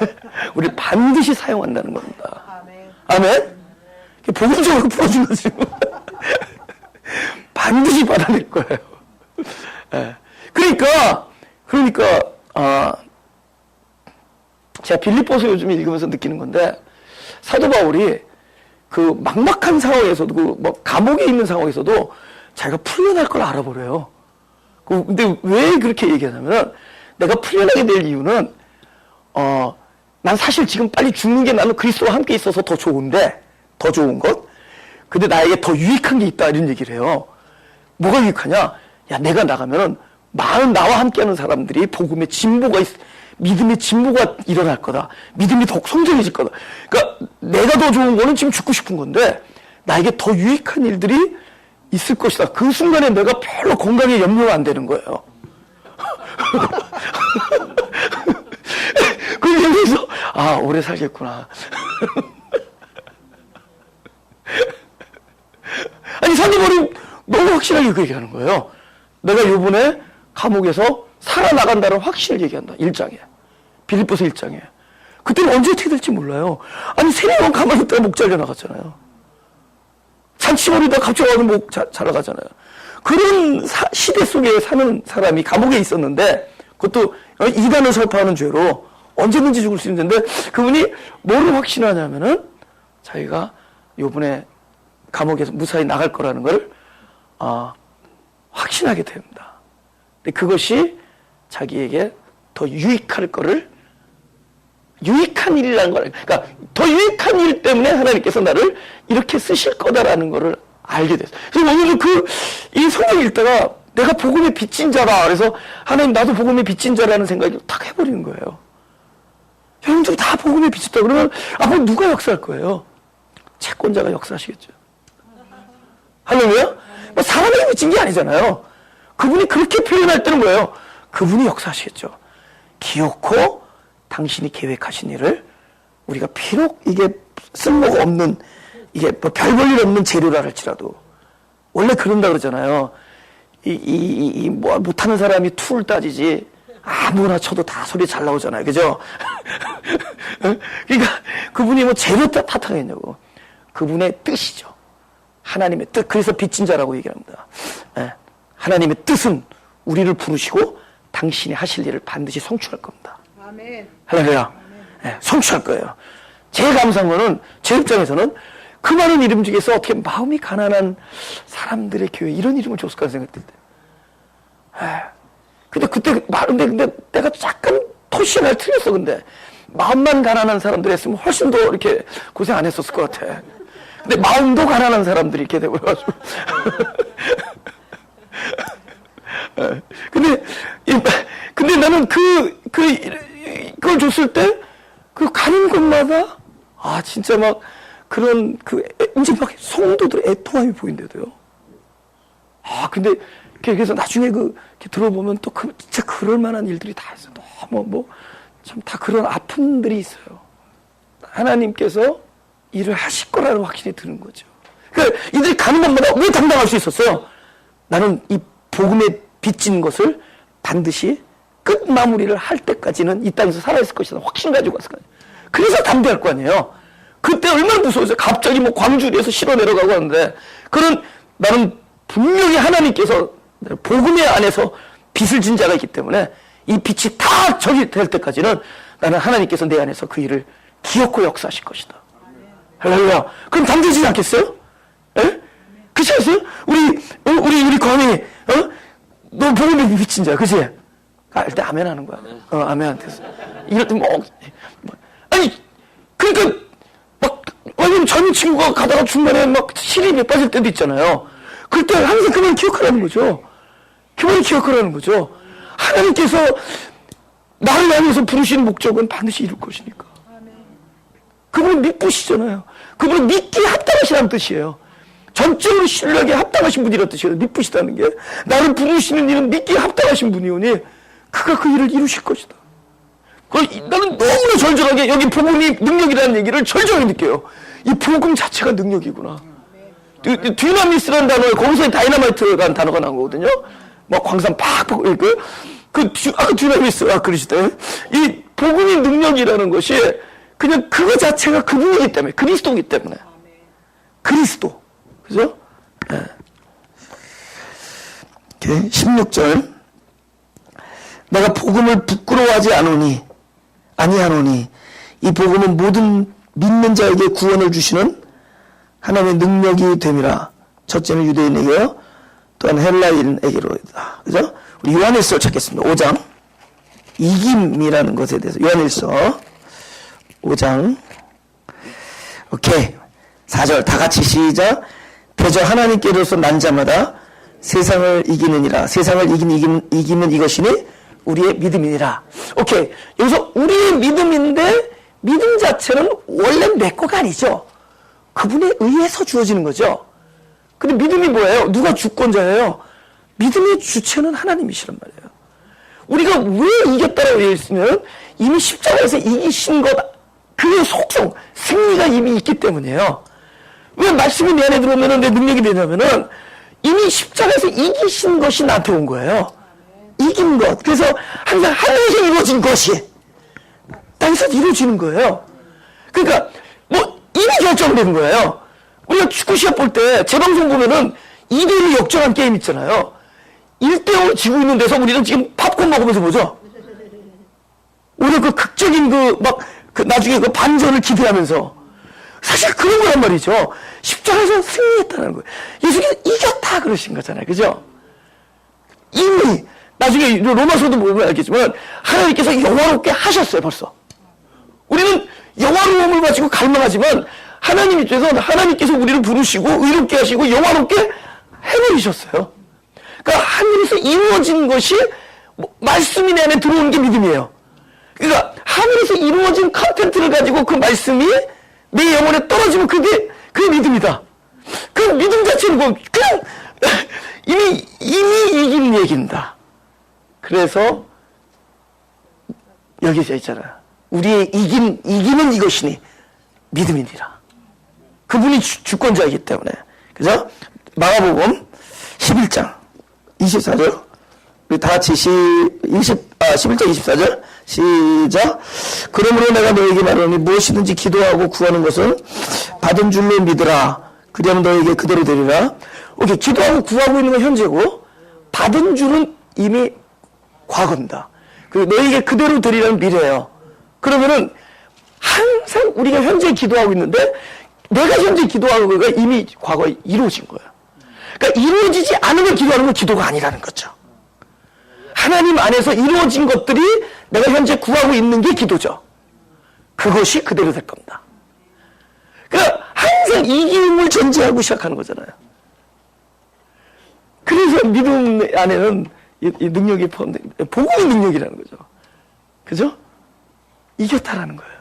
우리 반드시 사용한다는 겁니다. 아멘? 복음적으로 풀어준 거지. 반드시 받아낼 거예요. 예. 그러니까, 제가 빌립보서 요즘 읽으면서 느끼는 건데, 사도 바울이 그 막막한 상황에서도, 감옥에 있는 상황에서도 자기가 풀려날 걸 알아버려요. 근데 왜 그렇게 얘기하냐면, 내가 풀려나게 될 이유는, 난 사실 지금 빨리 죽는 게 나는 그리스도와 함께 있어서 더 좋은데, 더 좋은 것? 근데 나에게 더 유익한 게 있다, 이런 얘기를 해요. 뭐가 유익하냐? 야, 내가 나가면은 많은 나와 함께하는 사람들이 복음의 진보가 믿음의 진보가 일어날 거다. 믿음이 더욱 성장해질 거다. 그러니까 내가 더 좋은 거는 지금 죽고 싶은 건데 나에게 더 유익한 일들이 있을 것이다. 그 순간에 내가 별로 건강에 염려가 안 되는 거예요. 그래서 오래 살겠구나. 아니, 사도바울이 너무 확실하게 그 얘기하는 거예요. 내가 요번에 감옥에서 살아나간다는 확신을 얘기한다. 1장에. 빌립보서 1장에. 그때는 언제 어떻게 될지 몰라요. 아니, 3년 가만히 있다가 목 잘려 나갔잖아요. 잔치머리다 갑자기 와서 목 잘라가잖아요. 그런 시대 속에 사는 사람이 감옥에 있었는데, 그것도 이단을 설파하는 죄로 언제든지 죽을 수 있는데, 그분이 뭐를 확신하냐면은, 자기가 요번에 감옥에서 무사히 나갈 거라는 걸 확신하게 됩니다. 근데 그것이 자기에게 더 유익할 거를 유익한 일이라는 걸, 그러니까 더 유익한 일 때문에 하나님께서 나를 이렇게 쓰실 거다라는 거를 알게 됐어요. 그래서 오늘은 이 성경 읽다가 내가 복음의 빚진 자다. 그래서 하나님 나도 복음의 빚진 자라는 생각이 탁 해버리는 거예요. 여러분들이 다 복음의 빚졌다 그러면 앞으로 누가 역사할 거예요? 채권자가 역사하시겠죠. 할렐루야? 사람에게 빚진 게 아니잖아요. 그분이 그렇게 표현할 때는 뭐예요? 그분이 역사하시겠죠. 기어코 당신이 계획하신 일을 우리가 비록 이게 쓸모가 없는 이게 별 볼 일 없는 재료라 할지라도 원래 그런다 그러잖아요. 못하는 사람이 툴 따지지 아무나 쳐도 다 소리 잘 나오잖아요. 그죠? 그러니까 그분이 재료 탓하겠냐고. 그분의 뜻이죠. 하나님의 뜻. 그래서 빚진 자라고 얘기합니다. 예. 하나님의 뜻은 우리를 부르시고 당신이 하실 일을 반드시 성취할 겁니다. 아멘. 할렐루야. 예, 성취할 거예요. 제일 감사한 거는 제 입장에서는 그 많은 이름 중에서 어떻게 마음이 가난한 사람들의 교회 이런 이름을 줬을까 생각될 때. 근데 근데 내가 약간 토시를 틀렸어. 근데 마음만 가난한 사람들 했으면 훨씬 더 이렇게 고생 안 했었을 것 같아. 근데 마음도 가난한 사람들이 이렇게 돼버려가지고. 근데 나는 그걸 줬을 때, 가는 곳마다, 진짜 막, 이제 막 성도들 애통함이 보인대도요. 근데 그래서 나중에 이렇게 들어보면 또 진짜 그럴 만한 일들이 다 있어요. 너무 참 다 그런 아픔들이 있어요. 하나님께서 일을 하실 거라는 확신이 드는 거죠. 그러니까 이들이 가는 곳마다 왜 당당할 수 있었어요? 나는 이 복음에 빚진 것을 반드시 끝 마무리를 할 때까지는 이 땅에서 살아있을 것이다. 확신 가지고 갔을 거아니에요. 그래서 담대할 거 아니에요. 그때 얼마나 무서웠어요. 갑자기 광주리에서 실어 내려가고 하는데, 나는 분명히 하나님께서 복음의 안에서 빚을 진 자가 있기 때문에 이 빛이 다 적이 될 때까지는 나는 하나님께서 내 안에서 그 일을 기억고 역사하실 것이다. 할렐루야. 그럼 담대해지지 않겠어요? 예? 그렇지 않았어요? 우리 광희, 너 복음에 빚진 자야. 그치? 일단 아멘 하는 거야. 아멘. 됐어. 이럴 때 아니, 그러니까, 왜냐면 전 친구가 가다가 중간에 시립에 빠질 때도 있잖아요. 그때 항상 그만 기억하라는 거죠. 그만 기억하라는 거죠. 하나님께서 나를 향해서 부르신 목적은 반드시 이룰 것이니까. 그분은 믿부시잖아요. 그분은 믿기에 합당하시라는 뜻이에요. 전적으로 신뢰하기에 합당하신 분이라는 뜻이에요. 믿부시다는 게. 나를 부르시는 일은 믿기에 합당하신 분이오니 그가 그 일을 이루실 것이다. 나는 너무나 절절하게 여기 복음이 능력이라는 얘기를 절절하게 느껴요. 이 복음 자체가 능력이구나. 듀나미스라는 단어에 거기서 다이너마이트라는 단어가 나온 거거든요. 광산 팍팍 아까 듀나미스 그러시대. 이 복음의 능력이라는 것이 그냥 그거 자체가 그분이기 때문에, 그리스도이기 때문에. 그리스도. 그죠? 네. 16절. 내가 복음을 부끄러워하지 아니하노니 이 복음은 모든 믿는 자에게 구원을 주시는 하나님의 능력이 됨이라. 첫째는 유대인에게요, 또한 헬라인에게로다. 그죠? 우리 요한일서 찾겠습니다. 5장. 이김이라는 것에 대해서 요한일서 5장. 오케이. 4절 다 같이 시작. 대저 하나님께로서 난 자마다 세상을 이기느니라. 세상을 이기면 이것이니 우리의 믿음이니라. 오케이. 여기서 우리의 믿음인데 믿음 자체는 원래 내 거가 아니죠. 그분에 의해서 주어지는 거죠. 근데 믿음이 뭐예요? 누가 주권자예요? 믿음의 주체는 하나님이시란 말이에요. 우리가 왜 이겼다라고 얘기했으면 이미 십자가에서 이기신 것, 그의 속성, 승리가 이미 있기 때문이에요. 왜 말씀이 내 안에 들어오면 내 능력이 되냐면은 이미 십자가에서 이기신 것이 나한테 온 거예요. 이긴 것. 그래서 항상 하늘에서 이루어진 것이 땅에서 이루어지는 거예요. 그러니까 이미 결정된 거예요. 우리가 축구 시합 볼 때 재방송 보면은 2대1 역전한 게임 있잖아요. 1대0으로 지고 있는 데서 우리는 지금 팝콘 먹으면서 보죠. 오히려 그 극적인 나중에 그 반전을 기대하면서 사실 그런 거란 말이죠. 십자가에서 승리했다는 거예요. 예수께서 이겼다 그러신 거잖아요. 그죠? 이미 나중에 로마서도 보면 알겠지만 하나님께서 영화롭게 하셨어요. 벌써. 우리는 영화로움을 가지고 갈망하지만 하나님 입장에서 하나님께서 우리를 부르시고 의롭게 하시고 영화롭게 해버리셨어요. 그러니까 하늘에서 이루어진 것이 말씀이 내 안에 들어오는 게 믿음이에요. 그러니까 하늘에서 이루어진 컨텐츠를 가지고 그 말씀이 내 영혼에 떨어지면 그게 믿음이다. 그 믿음 자체는 그냥 이미 이긴 얘기입니다. 그래서 여기서 있잖아요. 우리의 이기는 이것이니 믿음이니라. 그분이 주권자이기 때문에. 그죠? 마가복음 11장 24절. 우리 다 같이 11장 24절. 시작. 그러므로 내가 너에게 말하노니 무엇이든지 기도하고 구하는 것은 받은 줄로 믿으라. 그리하면 너에게 그대로 되리라. 오케이. 기도하고 구하고 있는 건 현재고 받은 줄은 이미 과거입니다. 그리고 너에게 그대로 되리라는 미래예요. 그러면은 항상 우리가 현재 기도하고 있는데 내가 현재 기도하는 거가 이미 과거에 이루어진 거예요. 그러니까 이루어지지 않은 걸 기도하는 건 기도가 아니라는 거죠. 하나님 안에서 이루어진 것들이 내가 현재 구하고 있는 게 기도죠. 그것이 그대로 될 겁니다. 그러니까 항상 이김을 전제하고 시작하는 거잖아요. 그래서 믿음 안에는 이 능력이 포함됩니다. 복음의 능력이라는 거죠. 그죠? 이겼다라는 거예요.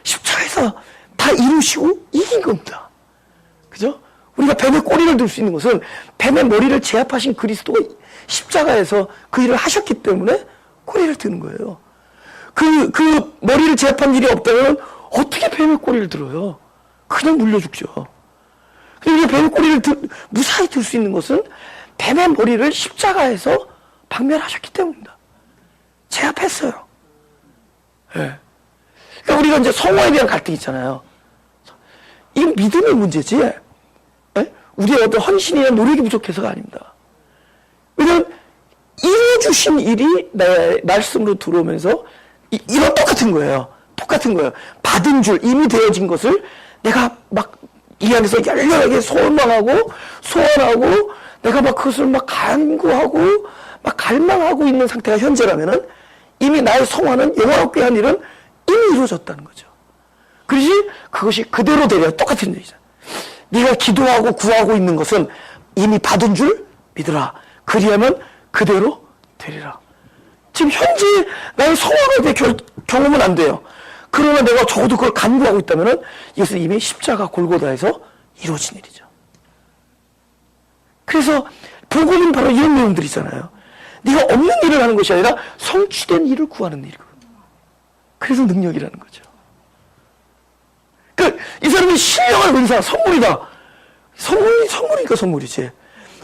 십자가에서 다 이루시고 이긴 겁니다. 그죠? 우리가 뱀의 꼬리를 들 수 있는 것은 뱀의 머리를 제압하신 그리스도가 십자가에서 그 일을 하셨기 때문에 꼬리를 드는 거예요. 그 머리를 제압한 일이 없다면 어떻게 뱀의 꼬리를 들어요? 그냥 물려 죽죠. 우리가 뱀의 꼬리를 무사히 들 수 있는 것은 뱀의 머리를 십자가에서 박멸하셨기 때문입니다. 제압했어요. 예. 그러니까 우리가 이제 성화에 대한 갈등이 있잖아요. 이 믿음의 문제지, 예? 우리의 어떤 헌신이나 노력이 부족해서가 아닙니다. 왜냐면 이루어주신 일이 내 말씀으로 들어오면서 이런 똑같은 거예요. 똑같은 거예요. 받은 줄, 이미 되어진 것을 내가 막 이 안에서 열렬하게 소망하고 소원하고 내가 막 그것을 막 간구하고 막 갈망하고 있는 상태가 현재라면은 이미 나의 성화는 영원하게 한 일은 이미 이루어졌다는 거죠. 그러지 그것이 그대로 되려 똑같은 얘기잖아. 네가 기도하고 구하고 있는 것은 이미 받은 줄 믿으라. 그리하면 그대로 되리라. 지금 현재 나의 성화가 내 경험은 안 돼요. 그러나 내가 적어도 그걸 간구하고 있다면 이것은 이미 십자가 골고다에서 이루어진 일이죠. 그래서 복음은 바로 이런 내용들이잖아요. 네가 없는 일을 하는 것이 아니라 성취된 일을 구하는 일이고, 그래서 능력이라는 거죠. 그러니까 이 사람이 신령한 은사, 선물이다. 선물이니까 선물이지.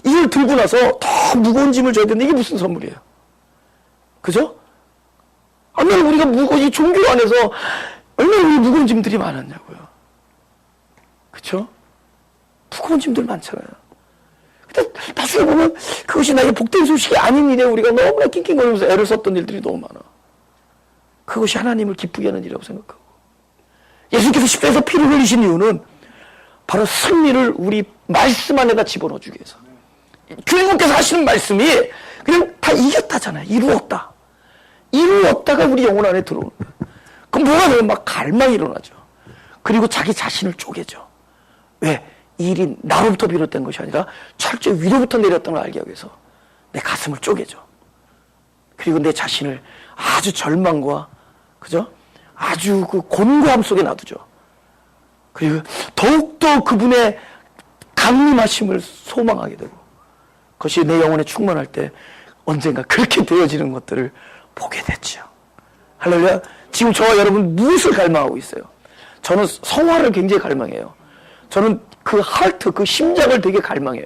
이걸 들고 나서 더 무거운 짐을 져야 되는데 이게 무슨 선물이에요? 그죠? 얼마나 우리가 이 종교 안에서 얼마나 우리 무거운 짐들이 많았냐고요. 그쵸? 무거운 짐들 많잖아요. 근데 나중에 보면 그것이 나에게 복된 소식이 아닌 일에 우리가 너무나 낑낑거리면서 애를 썼던 일들이 너무 많아. 그것이 하나님을 기쁘게 하는 일이라고 생각하고. 예수께서 십자가에서 피를 흘리신 이유는 바로 승리를 우리 말씀 안에다 집어넣어주기 위해서. 주인공께서 하시는 말씀이 그냥 다 이겼다잖아요. 이루었다. 이루었다가 우리 영혼 안에 들어오는 거예요. 그럼 뭐가 되면 막 갈망이 일어나죠. 그리고 자기 자신을 쪼개죠. 왜? 이 일이 나로부터 비롯된 것이 아니라 철저히 위로부터 내렸던 걸 알게 하기 위해서 내 가슴을 쪼개죠. 그리고 내 자신을 아주 절망과, 그죠? 아주 그 곤고함 속에 놔두죠. 그리고 더욱더 그분의 강림하심을 소망하게 되고, 그것이 내 영혼에 충만할 때 언젠가 그렇게 되어지는 것들을 보게 됐죠. 할렐루야. 지금 저와 여러분 무엇을 갈망하고 있어요? 저는 성화를 굉장히 갈망해요. 저는 그 하트, 그 심장을 되게 갈망해요.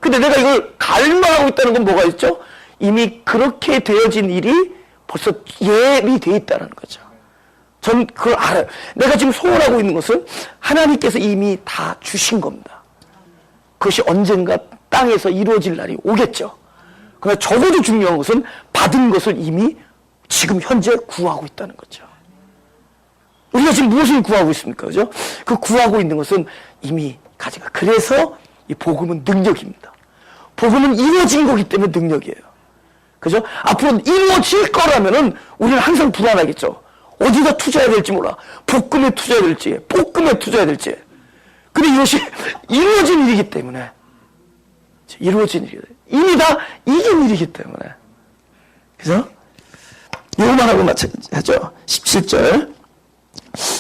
근데 내가 이걸 갈망하고 있다는 건 뭐가 있죠? 이미 그렇게 되어진 일이 벌써 예비되어 있다는 거죠. 전 그걸 알아요. 내가 지금 소원하고 있는 것은 하나님께서 이미 다 주신 겁니다. 그것이 언젠가 땅에서 이루어질 날이 오겠죠. 그러나 적어도 중요한 것은 받은 것을 이미 지금 현재 구하고 있다는 거죠. 우리가 지금 무엇을 구하고 있습니까? 그죠? 그 구하고 있는 것은 이미 가지가. 그래서 이 복음은 능력입니다. 복음은 이루어진 거기 때문에 능력이에요. 그죠? 앞으로 이루어질 거라면은 우리는 항상 불안하겠죠. 어디다 투자해야 될지 몰라. 복음에 투자해야 될지, 복음에 투자해야 될지. 근데 이것이 이루어진 일이기 때문에. 이루어진 일이에요. 이미 다 이긴 일이기 때문에. 그죠? 요것만 하고 마찬가지죠. 17절.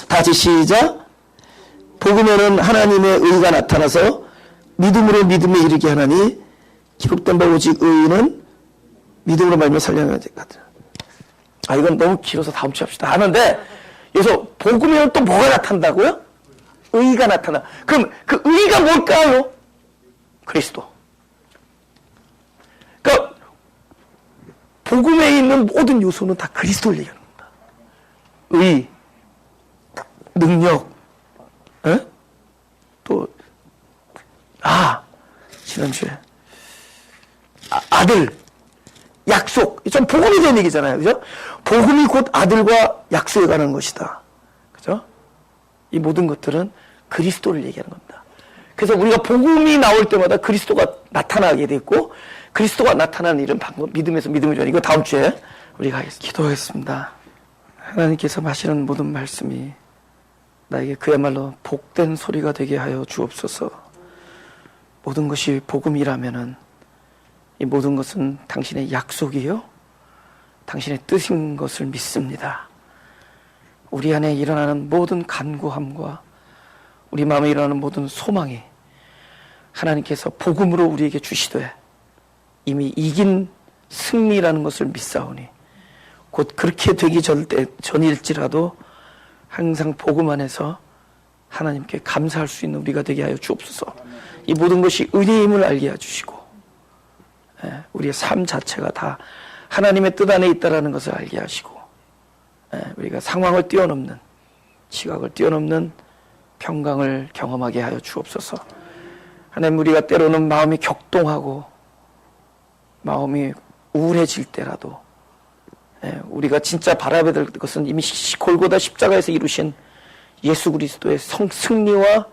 다시 시작. 복음에는 하나님의 의가 나타나서 믿음으로 믿음에 이르게 하나니 기록된 바 오직 의인은 믿음으로 말미암아 살려내는 것같아. 이건 너무 길어서 다음 주에 합시다. 하는데 여기서 복음에는 또 뭐가 나타난다고요? 의가 나타나. 그럼 그 의가 뭘까요? 그리스도. 그러니까 복음에 있는 모든 요소는 다 그리스도를 얘기하는 겁니다. 의, 능력, 에? 또 지난주에 아들, 약속. 좀 복음이 된 얘기잖아요. 그죠? 복음이 곧 아들과 약속에 관한 것이다. 그죠? 이 모든 것들은 그리스도를 얘기하는 겁니다. 그래서 우리가 복음이 나올 때마다 그리스도가 나타나게 됐고, 그리스도가 나타나는 일은 방법, 믿음에서 믿음을 전해. 이거 다음 주에 우리가 하겠습니다. 기도하겠습니다. 하나님께서 하시는 모든 말씀이 나에게 그야말로 복된 소리가 되게 하여 주옵소서. 모든 것이 복음이라면은 이 모든 것은 당신의 약속이요, 당신의 뜻인 것을 믿습니다. 우리 안에 일어나는 모든 간구함과 우리 마음에 일어나는 모든 소망이 하나님께서 복음으로 우리에게 주시되 이미 이긴 승리라는 것을 믿사오니 곧 그렇게 되기 전일지라도 항상 복음 안에서 하나님께 감사할 수 있는 우리가 되게 하여 주옵소서. 이 모든 것이 은혜임을 알게 해주시고 우리의 삶 자체가 다 하나님의 뜻 안에 있다는 것을 알게 하시고 우리가 상황을 뛰어넘는, 지각을 뛰어넘는 평강을 경험하게 하여 주옵소서. 하나님, 우리가 때로는 마음이 격동하고 마음이 우울해질 때라도 우리가 진짜 바라봐야 될 것은 이미 골고다 십자가에서 이루신 예수 그리스도의 승리와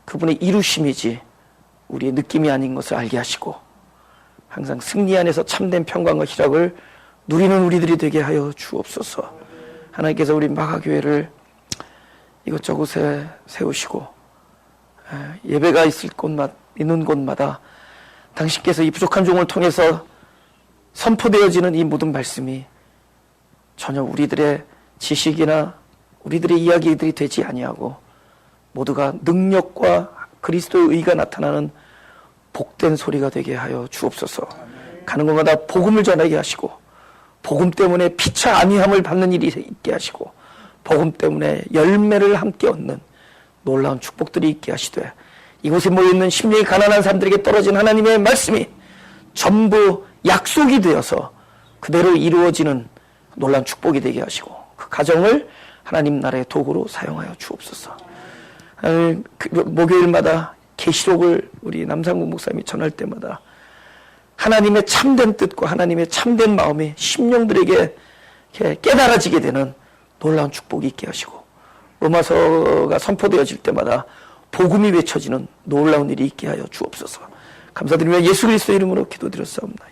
그분의 이루심이지 우리의 느낌이 아닌 것을 알게 하시고 항상 승리 안에서 참된 평강과 희락을 누리는 우리들이 되게 하여 주옵소서. 하나님께서 우리 마가교회를 이것저것에 세우시고 예배가 있는 곳마다 당신께서 이 부족한 종을 통해서 선포되어지는 이 모든 말씀이 전혀 우리들의 지식이나 우리들의 이야기들이 되지 아니하고 모두가 능력과 그리스도의 의가 나타나는 복된 소리가 되게 하여 주옵소서. 가는 곳마다 복음을 전하게 하시고 복음 때문에 피차 안위함을 받는 일이 있게 하시고 복음 때문에 열매를 함께 얻는 놀라운 축복들이 있게 하시되 이곳에 모여있는 심령이 가난한 사람들에게 떨어진 하나님의 말씀이 전부 약속이 되어서 그대로 이루어지는 놀라운 축복이 되게 하시고 그 가정을 하나님 나라의 도구로 사용하여 주옵소서. 목요일마다 계시록을 우리 남상국 목사님이 전할 때마다 하나님의 참된 뜻과 하나님의 참된 마음이 심령들에게 깨달아지게 되는 놀라운 축복이 있게 하시고 로마서가 선포되어질 때마다 복음이 외쳐지는 놀라운 일이 있게 하여 주옵소서. 감사드리며 예수 그리스도 이름으로 기도드렸사옵나이다.